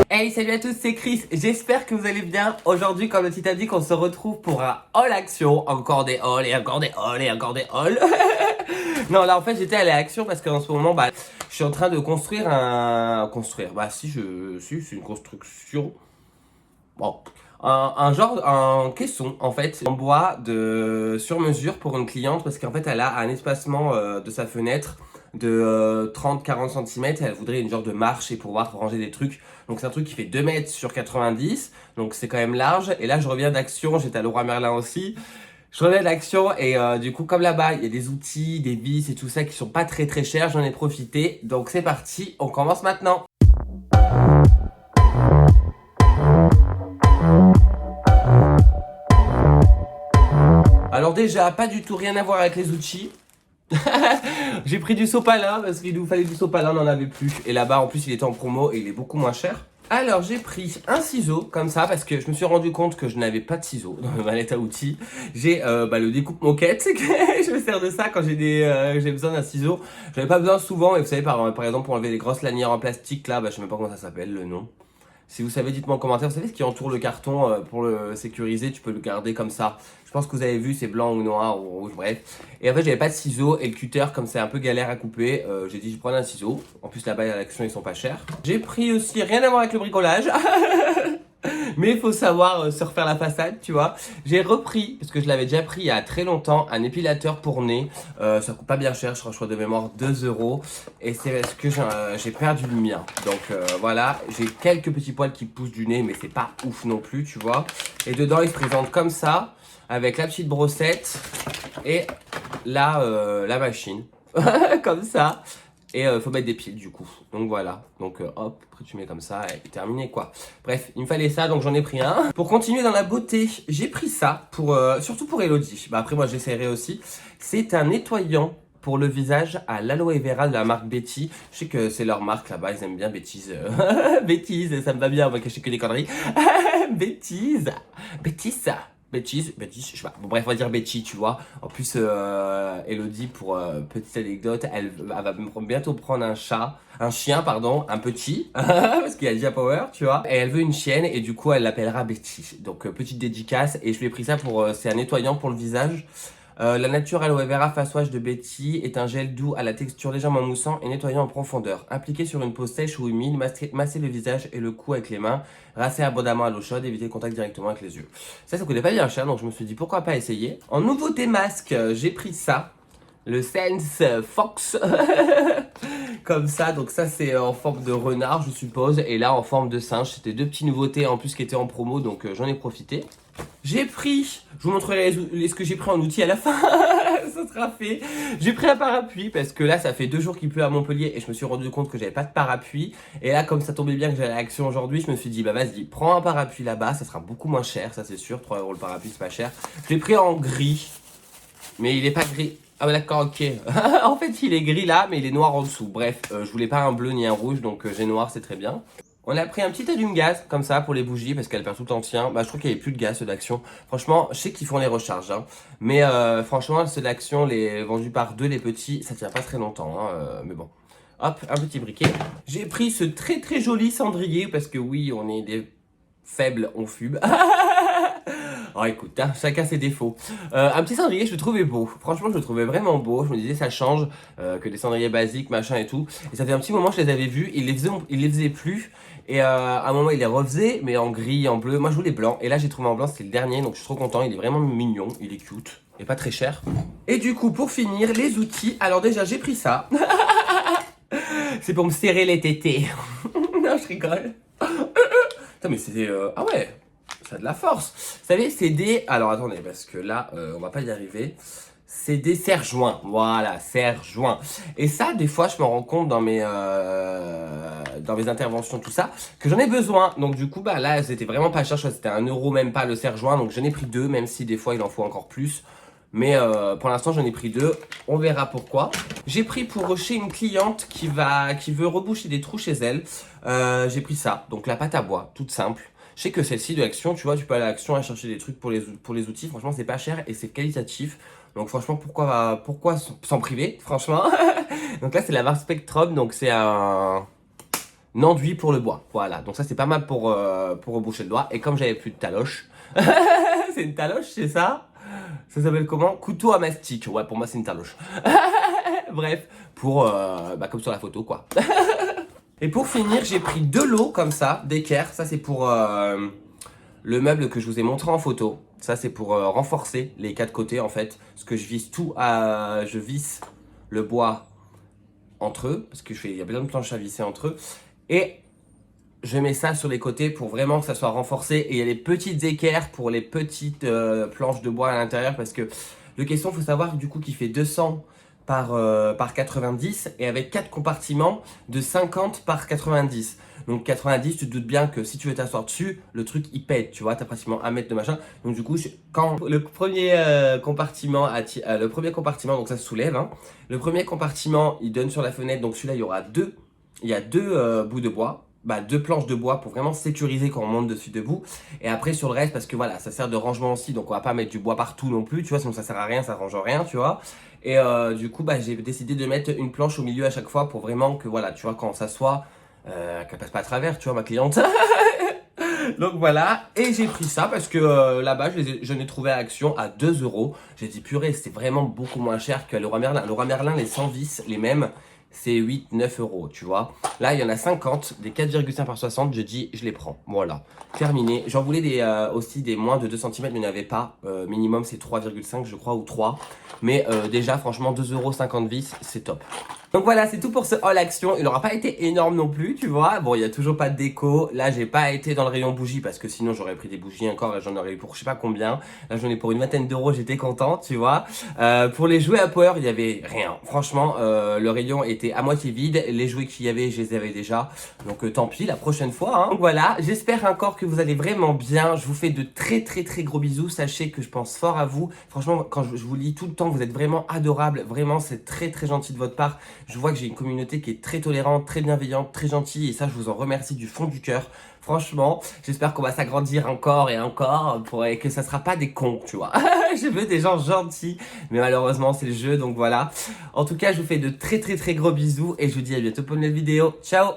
Hey, salut à tous, c'est Chris, j'espère que vous allez bien. Aujourd'hui, comme le titre indique, on se retrouve pour un haul action. Encore des hauls et encore des hauls et encore des hauls. Non, là en fait j'étais allé à Action parce qu'en ce moment, je suis en train de construire si, c'est une construction. Bon, un caisson en fait en bois sur mesure pour une cliente parce qu'en fait elle a un espacement de sa fenêtre de 30-40 cm. Elle voudrait une genre de marche et pouvoir ranger des trucs. Donc c'est un truc qui fait 2 mètres sur 90, donc c'est quand même large. Et là je reviens d'Action, j'étais à Leroy Merlin aussi. Je reviens d'Action et du coup comme là-bas il y a des outils, des vis et tout ça qui sont pas très très chers, j'en ai profité. Donc c'est parti, on commence maintenant. Alors déjà, pas du tout rien à voir avec les outils. J'ai pris du sopalin parce qu'il nous fallait du sopalin, on n'en avait plus. Et là-bas, en plus, il était en promo et il est beaucoup moins cher. Alors, j'ai pris un ciseau comme ça parce que je me suis rendu compte que je n'avais pas de ciseaux dans ma mallette à outils. J'ai le découpe moquette. Je me sers de ça quand j'ai besoin d'un ciseau. J'en ai pas besoin souvent et vous savez, par exemple, pour enlever les grosses lanières en plastique là, je sais même pas comment ça s'appelle le nom. Si vous savez, dites-moi en commentaire. Vous savez ce qui entoure le carton pour le sécuriser, tu peux le garder comme ça. Je pense que vous avez vu, c'est blanc ou noir ou rouge, bref. Et en fait, j'avais pas de ciseaux et le cutter, comme c'est un peu galère à couper, j'ai dit je prends un ciseau. En plus, là-bas, à l'Action, ils sont pas chers. J'ai pris aussi, rien à voir avec le bricolage. Mais il faut savoir se refaire la façade, tu vois. J'ai repris, parce que je l'avais déjà pris il y a très longtemps, un épilateur pour nez. Ça coûte pas bien cher, je crois de mémoire 2 €. Et c'est parce que j'ai perdu le mien. Donc voilà, j'ai quelques petits poils qui poussent du nez, mais c'est pas ouf non plus, tu vois. Et dedans, il se présente comme ça, avec la petite brossette et la machine. Comme ça. Et faut mettre des pieds du coup. Donc voilà. Donc hop, après tu mets comme ça et terminé quoi. Bref, il me fallait ça donc j'en ai pris un. Pour continuer dans la beauté, j'ai pris ça pour surtout pour Elodie. Après moi j'essaierai aussi. C'est un nettoyant pour le visage à l'aloe vera de la marque Betty. Je sais que c'est leur marque là-bas, ils aiment bien bêtises. Bêtises, ça me va bien, on va cacher que des conneries. Bêtises. Bêtises. Bêtise, je sais pas. Bon, bref, on va dire Betty, tu vois. En plus, Elodie, pour petite anecdote, elle va bientôt prendre un chien, pardon, un petit, parce qu'il y a déjà Power, tu vois. Et elle veut une chienne, et du coup, elle l'appellera Betty. Donc, petite dédicace, et je lui ai pris ça c'est un nettoyant pour le visage. La nature aloe vera face wash de Betty est un gel doux à la texture légèrement moussant et nettoyant en profondeur. Appliqué sur une peau sèche ou humide, massez le visage et le cou avec les mains. Rassez abondamment à l'eau chaude, évitez le contact directement avec les yeux. Ça coûtait pas bien cher, donc je me suis dit pourquoi pas essayer. En nouveauté masque, j'ai pris ça. Le Sense Fox. Comme ça, donc ça c'est en forme de renard je suppose. Et là en forme de singe, c'était deux petites nouveautés en plus qui étaient en promo, donc j'en ai profité. J'ai pris, je vous montrerai ce que j'ai pris en outil à la fin, ça sera fait. J'ai pris un parapluie parce que là ça fait 2 jours qu'il pleut à Montpellier et je me suis rendu compte que j'avais pas de parapluie. Et là comme ça tombait bien que j'allais à Action aujourd'hui, je me suis dit vas-y, prends un parapluie là-bas, ça sera beaucoup moins cher, ça c'est sûr, 3 € le parapluie c'est pas cher. Je l'ai pris en gris, mais il est pas gris. Ah ouais d'accord, ok. En fait il est gris là mais il est noir en dessous. Bref, je voulais pas un bleu ni un rouge donc j'ai noir, c'est très bien. On a pris un petit allume-gaz comme ça pour les bougies parce qu'elle perd tout le temps le sien. Je crois qu'il n'y avait plus de gaz ceux d'Action. Franchement, je sais qu'ils font les recharges. Hein. Mais franchement, ceux d'Action, les vendus par deux, les petits, ça tient pas très longtemps. Hein, mais bon. Hop, un petit briquet. J'ai pris ce très très joli cendrier parce que oui, on est des faibles, on fume. Oh écoute, hein, chacun ses défauts. Un petit cendrier, je le trouvais beau. Franchement, je le trouvais vraiment beau. Je me disais, ça change que des cendriers basiques, machin et tout. Et ça fait un petit moment que je les avais vus. Ils les faisaient plus. Et à un moment, il les refaisait, mais en gris, en bleu. Moi, je voulais blanc. Et là, j'ai trouvé en blanc, c'était le dernier. Donc, je suis trop content. Il est vraiment mignon. Il est cute. Et pas très cher. Et du coup, pour finir, les outils. Alors déjà, j'ai pris ça. C'est pour me serrer les tétés. Non, je rigole. Putain, mais c'était... Ah ouais, ça a de la force. Vous savez, c'est des... Alors, attendez, parce que là, on va pas y arriver. C'est des serre-joints. Voilà, serre-joints. Et ça, des fois, je me rends compte dans mes interventions, tout ça, que j'en ai besoin. Donc, du coup, là, c'était vraiment pas cher. Je crois que c'était 1 € même pas le serre-joint. Donc, j'en ai pris 2, même si des fois, il en faut encore plus. Mais pour l'instant, j'en ai pris 2. On verra pourquoi. J'ai pris pour chez une cliente qui veut reboucher des trous chez elle. J'ai pris ça. Donc, la pâte à bois, toute simple. Je sais que celle-ci de Action, tu vois, tu peux aller à Action à chercher des trucs pour les outils. Franchement, c'est pas cher et c'est qualitatif. Donc franchement, pourquoi s'en priver, franchement. Donc là, c'est la marque Spectrum, donc c'est un enduit pour le bois. Voilà, donc ça c'est pas mal pour reboucher le doigt. Et comme j'avais plus de taloche, c'est une taloche, c'est ça? Ça s'appelle comment? Couteau à mastic. Ouais, pour moi c'est une taloche. Bref, comme sur la photo quoi. Et pour finir, j'ai pris 2 lots comme ça, d'équerre. Ça c'est pour le meuble que je vous ai montré en photo. Ça c'est pour renforcer les 4 côtés en fait. Parce que je visse le bois entre eux. Parce que il y a plein de planches à visser entre eux. Et je mets ça sur les côtés pour vraiment que ça soit renforcé. Et il y a les petites équerres pour les petites planches de bois à l'intérieur. Parce que le caisson, il faut savoir du coup qu'il fait 200 par 90 et avec 4 compartiments de 50 par 90. Donc 90, tu te doutes bien que si tu veux t'asseoir dessus, le truc il pète, tu vois, t'as pratiquement 1 mètre de machin. Donc du coup, quand le premier compartiment, donc ça se soulève, hein. Le premier compartiment, il donne sur la fenêtre, donc celui-là, il y a deux bouts de bois. 2 planches de bois pour vraiment sécuriser quand on monte dessus debout. Et après sur le reste, parce que voilà, ça sert de rangement aussi, donc on va pas mettre du bois partout non plus, tu vois, sinon ça sert à rien, ça range rien, tu vois. Et du coup, j'ai décidé de mettre une planche au milieu à chaque fois pour vraiment que voilà, tu vois, quand on s'assoit, qu'elle passe pas à travers, tu vois, ma cliente. Donc voilà, et j'ai pris ça parce que là-bas, je l'ai trouvé à Action à 2 euros. J'ai dit purée, c'était vraiment beaucoup moins cher que le Roi Merlin. Le Roi Merlin, les 100 vis, les mêmes, c'est 8-9 euros, tu vois. Là, il y en a 50, des 4,5 par 60, je dis, je les prends. Voilà, terminé. J'en voulais aussi des moins de 2 cm, mais il n'y en avait pas. Minimum, c'est 3,5, je crois, ou 3. Mais déjà, franchement, 2,50 € vis, c'est top. Donc voilà, c'est tout pour ce haul Action. Il n'aura pas été énorme non plus, tu vois. Bon, il n'y a toujours pas de déco. Là, j'ai pas été dans le rayon bougies parce que sinon, j'aurais pris des bougies encore et j'en aurais eu pour je sais pas combien. Là, j'en ai pour une vingtaine d'euros, j'étais content, tu vois. Pour les jouets à Power, il y avait rien. Franchement, le rayon était à moitié vide. Les jouets qu'il y avait, je les avais déjà. Donc tant pis, la prochaine fois. Hein. Donc voilà, j'espère encore que vous allez vraiment bien. Je vous fais de très très très gros bisous. Sachez que je pense fort à vous. Franchement, quand je vous lis tout le temps, vous êtes vraiment adorables. Vraiment, c'est très très gentil de votre part. Je vois que j'ai une communauté qui est très tolérante, très bienveillante, très gentille. Et ça, je vous en remercie du fond du cœur. Franchement, j'espère qu'on va s'agrandir encore et encore et que ça sera pas des cons, tu vois. Je veux des gens gentils, mais malheureusement, c'est le jeu, donc voilà. En tout cas, je vous fais de très très très gros bisous et je vous dis à bientôt pour une nouvelle vidéo. Ciao!